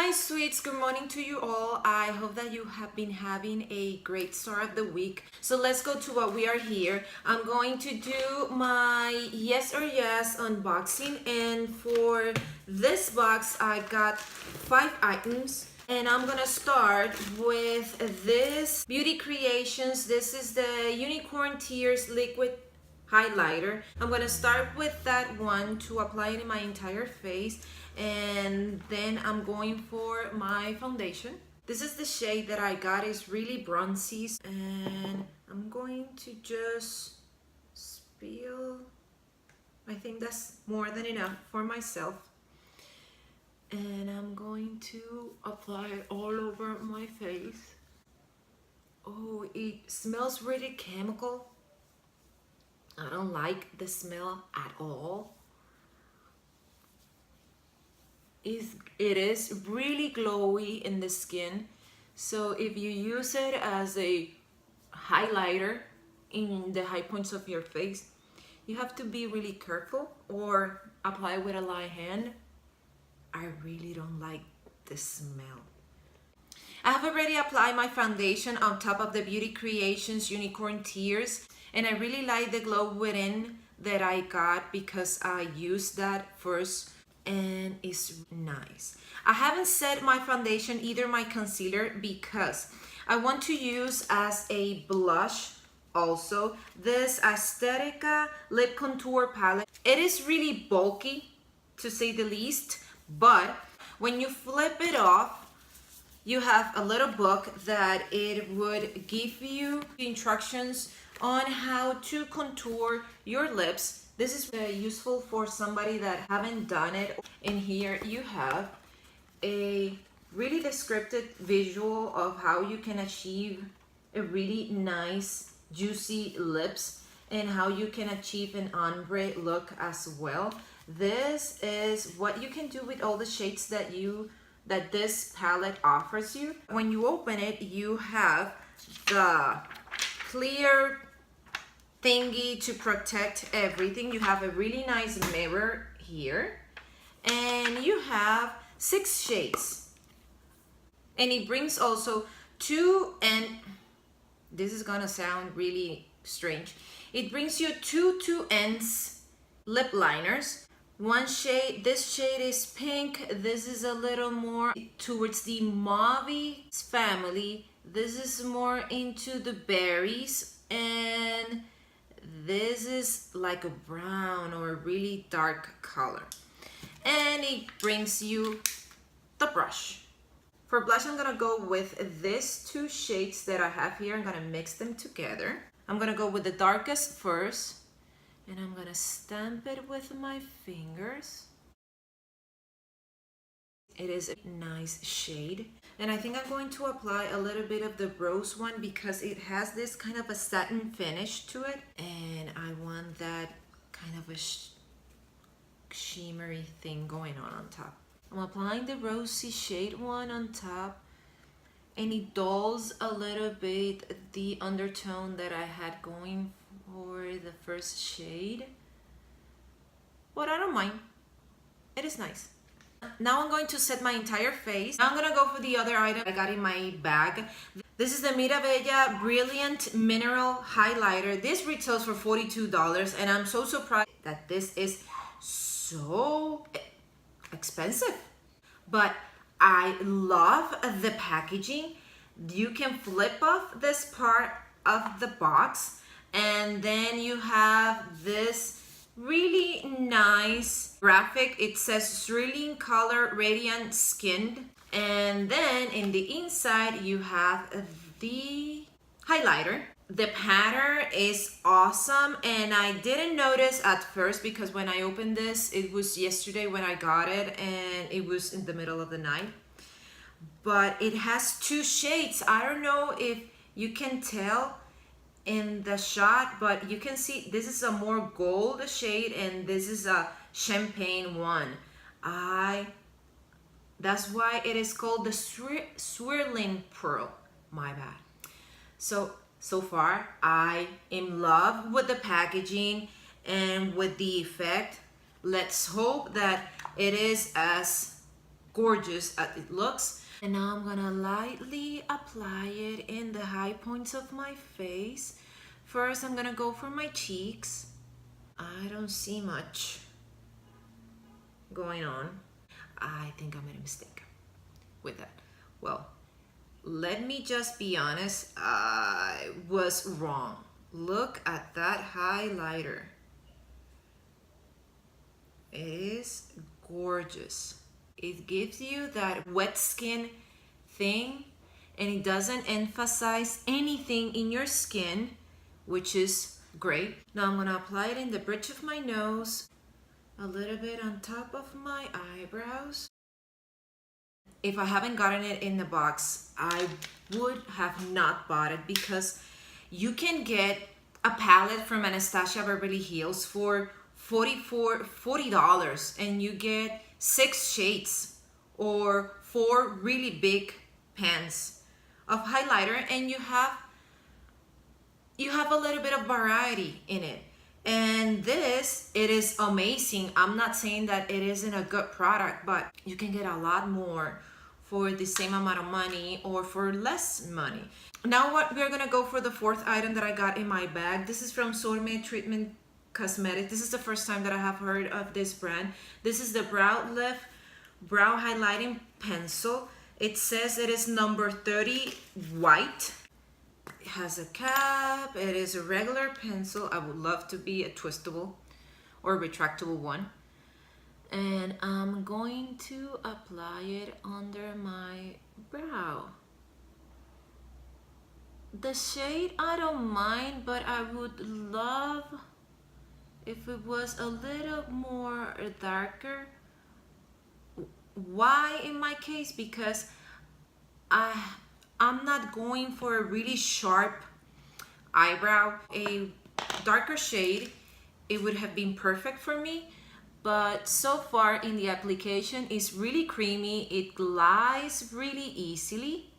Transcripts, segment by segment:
Hi sweets, good morning to you all. I hope that you have been having a great start of the week. So let's go to what we are here. I'm going to do my Yes or Yes unboxing, and for this box I got 5 items. And I'm gonna start with this Beauty Creations. This is the Unicorn Tears Liquid Highlighter. I'm gonna start with that one to apply it in my entire face, and then I'm going for my foundation. This is the shade that I got. It's really bronzy, and I'm going to just spill. I think that's more than enough for myself, and I'm going to apply it all over my face. Oh, it smells really chemical. I don't like the smell at all. It is really glowy in the skin, so if you use it as a highlighter in the high points of your face, you have to be really careful or apply with a light hand. I really don't like the smell. I have already applied my foundation on top of the Beauty Creations Unicorn Tears, and I really like the glow within that I got because I used that first and it's nice. I haven't set my foundation, either my concealer, because I want to use as a blush also this Aesthetica lip contour palette. It is really bulky to say the least, but when you flip it off, you have a little book that it would give you instructions on how to contour your lips. This is useful for somebody that haven't done it. In here you have a really descriptive visual of how you can achieve a really nice juicy lips and how you can achieve an ombre look as well. This is what you can do with all the shades that this palette offers you. When you open it, you have the clear thingy to protect everything. You have a really nice mirror here, and you have 6 shades, and it brings also 2, and this is gonna sound really strange, it brings you 2 2Ns lip liners. One shade, this shade is pink. This is a little more towards the mauve family. This is more into the berries, and this is like a brown or a really dark color. And it brings you the brush. For blush, I'm gonna go with these 2 shades that I have here. I'm gonna mix them together. I'm gonna go with the darkest first, and I'm gonna stamp it with my fingers. It is a nice shade, and I think I'm going to apply a little bit of the rose one because it has this kind of a satin finish to it, and I want that kind of a shimmery thing going on top. I'm applying the rosy shade one on top, and it dulls a little bit the undertone that I had going for the first shade, but I don't mind. It is nice. Now I'm going to set my entire face. Now I'm gonna go for the other item I got in my bag. This is the Mirabella Brilliant Mineral Highlighter. This retails for $42, and I'm so surprised that this is so expensive. But I love the packaging. You can flip off this part of the box, and then you have this really nice graphic. It says Swirling Color Radiant Skin, and then in the inside you have the highlighter. The pattern is awesome, and I didn't notice at first because when I opened this, it was yesterday when I got it, and it was in the middle of the night. But it has 2 shades. I don't know if you can tell in the shot, but you can see this is a more gold shade, and this is a champagne one. That's why it is called the Swirling Pearl. My bad. So far I am in love with the packaging and with the effect. Let's hope that it is as gorgeous as it looks. And now I'm gonna lightly apply it in the high points of my face. First, I'm gonna go for my cheeks. I don't see much going on. I think I made a mistake with that. Well, let me just be honest, I was wrong. Look at that highlighter. It is gorgeous. It gives you that wet skin thing, and it doesn't emphasize anything in your skin, which is great. Now I'm gonna apply it in the bridge of my nose, a little bit on top of my eyebrows. If I haven't gotten it in the box, I would have not bought it, because you can get a palette from Anastasia Beverly Hills for $40 and you get 6 shades or 4 really big pans of highlighter, and you have a little bit of variety in it. And this, it is amazing. I'm not saying that it isn't a good product, but you can get a lot more for the same amount of money or for less money. Now what we're gonna go for the fourth item that I got in my bag. This is from Sormé Treatment Cosmetics. This is the first time that I have heard of this brand. This is the Brow Lift Brow Highlighting Pencil. It says it is number 30 white. It has a cap. It is a regular pencil. I would love to be a twistable or retractable one. And I'm going to apply it under my brow. The shade I don't mind, but I would love if it was a little more darker. Why in my case? Because I'm not going for a really sharp eyebrow. A darker shade, it would have been perfect for me. But so far in the application, it's really creamy. It glides really easily.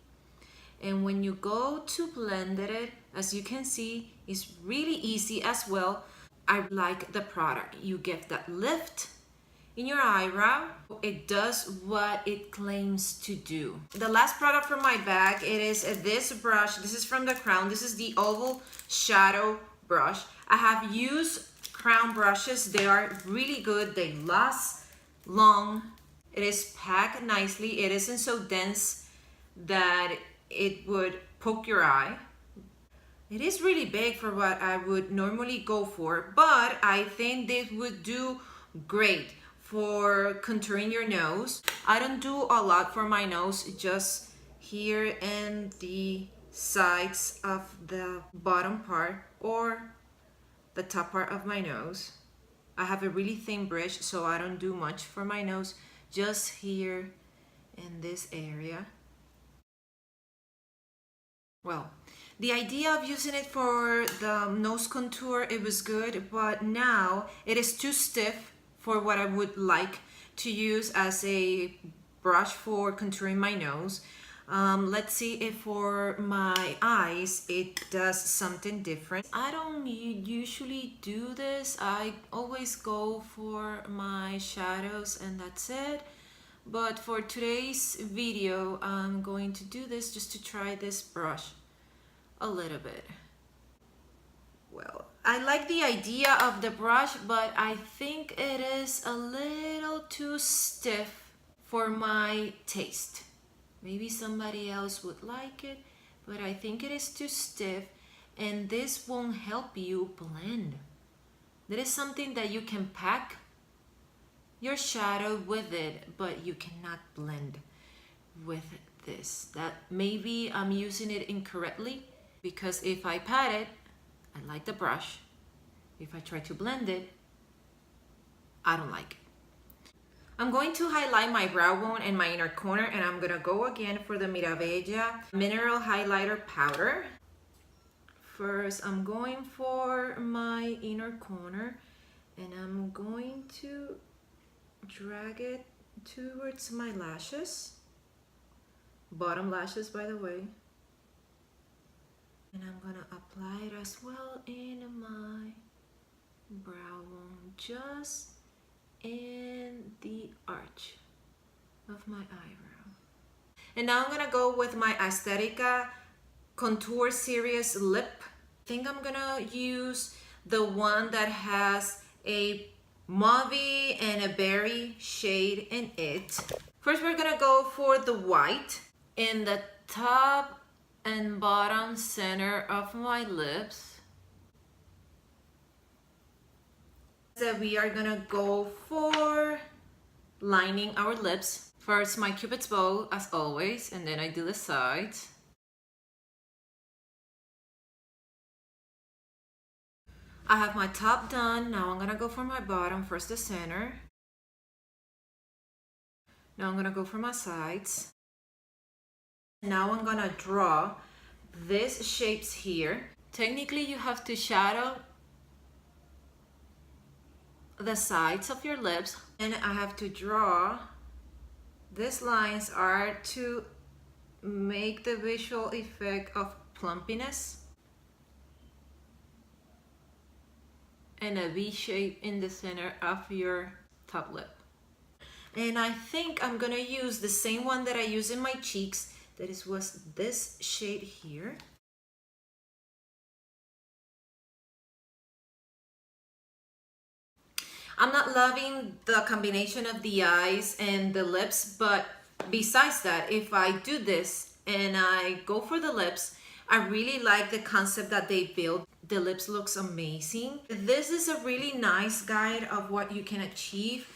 And when you go to blend it, as you can see, it's really easy as well. I like the product. You get that lift in your eyebrow. It does what it claims to do. The last product from my bag, it is this brush. This is from the Crown. This is the Oval Shadow Brush. I have used Crown brushes. They are really good. They last long. It is packed nicely. It isn't so dense that it would poke your eye. It is really big for what I would normally go for, but I think this would do great for contouring your nose. I don't do a lot for my nose, just here and the sides of the bottom part or the top part of my nose. I have a really thin bridge, so I don't do much for my nose, just here in this area. Well, the idea of using it for the nose contour, it was good, but now it is too stiff for what I would like to use as a brush for contouring my nose. Let's see if for my eyes it does something different. I don't usually do this. I always go for my shadows and that's it. But for today's video, I'm going to do this just to try this brush a little bit. Well, I like the idea of the brush, but I think it is a little too stiff for my taste. Maybe somebody else would like it, but I think it is too stiff, and this won't help you blend. That is something that you can pack your shadow with it, but you cannot blend with this. That maybe I'm using it incorrectly, because if I pat it, I like the brush. If I try to blend it, I don't like it. I'm going to highlight my brow bone and my inner corner, and I'm gonna go again for the Mirabella Mineral Highlighter Powder. First, I'm going for my inner corner, and I'm going to drag it towards my lashes, bottom lashes by the way, and I'm gonna apply it as well in my brow bone, just in the arch. of my eyebrow. And now I'm gonna go with my Aesthetica Contour Series Lip. I think I'm gonna use the one that has a mauve and a berry shade in it. First, we're gonna go for the white in the top and bottom center of my lips. So we are gonna go for lining our lips. First, my Cupid's bow, as always, and then I do the sides. I have my top done. Now I'm gonna go for my bottom, first the center. Now I'm gonna go for my sides. Now I'm gonna draw these shapes here. Technically, you have to shadow the sides of your lips, and I have to draw these lines are to make the visual effect of plumpiness and a V shape in the center of your top lip. And I think I'm gonna use the same one that I use in my cheeks. That was this shade here. I'm not loving the combination of the eyes and the lips, but besides that, if I do this and I go for the lips, I really like the concept that they built. The lips looks amazing. This is a really nice guide of what you can achieve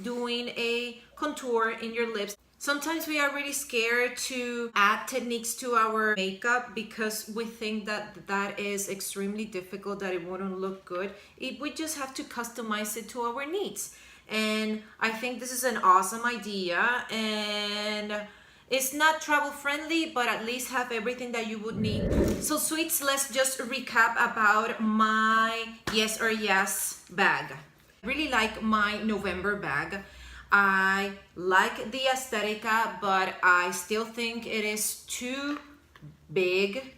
doing a contour in your lips. Sometimes we are really scared to add techniques to our makeup because we think that that is extremely difficult, that it wouldn't look good. We just have to customize it to our needs. And I think this is an awesome idea, and it's not travel friendly, but at least have everything that you would need. So sweets, let's just recap about my Yes or Yes bag. I really like my November bag. I like the Aesthetica, but I still think it is too big.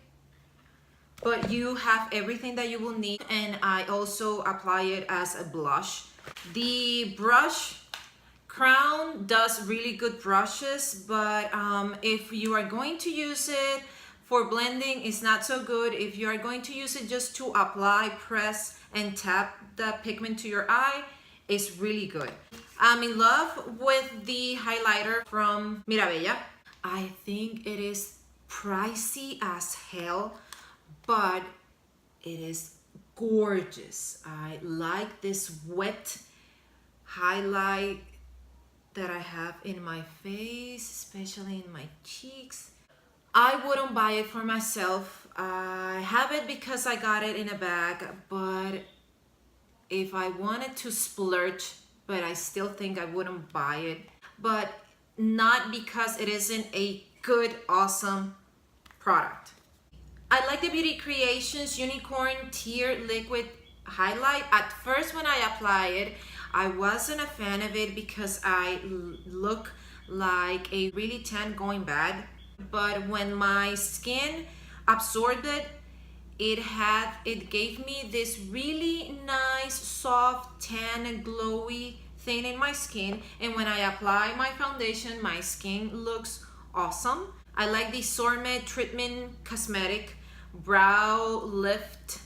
But you have everything that you will need, and I also apply it as a blush. The brush, Crown does really good brushes, but if you are going to use it for blending, it's not so good. If you are going to use it just to apply, press, and tap the pigment to your eye, it's really good. I'm in love with the highlighter from Mirabella. I think it is pricey as hell, but it is gorgeous. I like this wet highlight that I have in my face, especially in my cheeks. I wouldn't buy it for myself. I have it because I got it in a bag, but if I wanted to splurge, but I still think I wouldn't buy it, but not because it isn't a good, awesome product. I like the Beauty Creations Unicorn Tear Liquid Highlight. At first when I applied it, I wasn't a fan of it because I look like a really tan going bad, but when my skin absorbed it, it gave me this really nice, soft, tan, and glowy thing in my skin. And when I apply my foundation, my skin looks awesome. I like the Sormé Treatment Cosmetic Brow Lift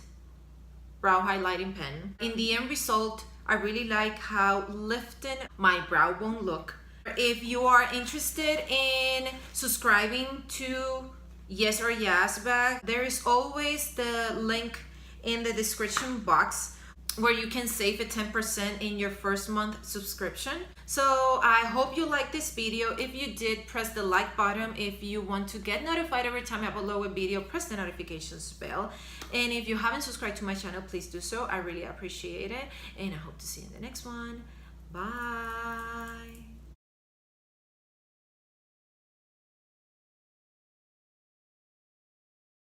Brow Highlighting Pen. In the end result, I really like how lifted my brow bone look. If you are interested in subscribing to Yes or Yas bag, there is always the link in the description box where you can save a 10% in your first month subscription. So I hope you liked this video. If you did, press the like button. If you want to get notified every time I upload a video, press the notifications bell. And if you haven't subscribed to my channel, please do so. I really appreciate it. And I hope to see you in the next one. Bye.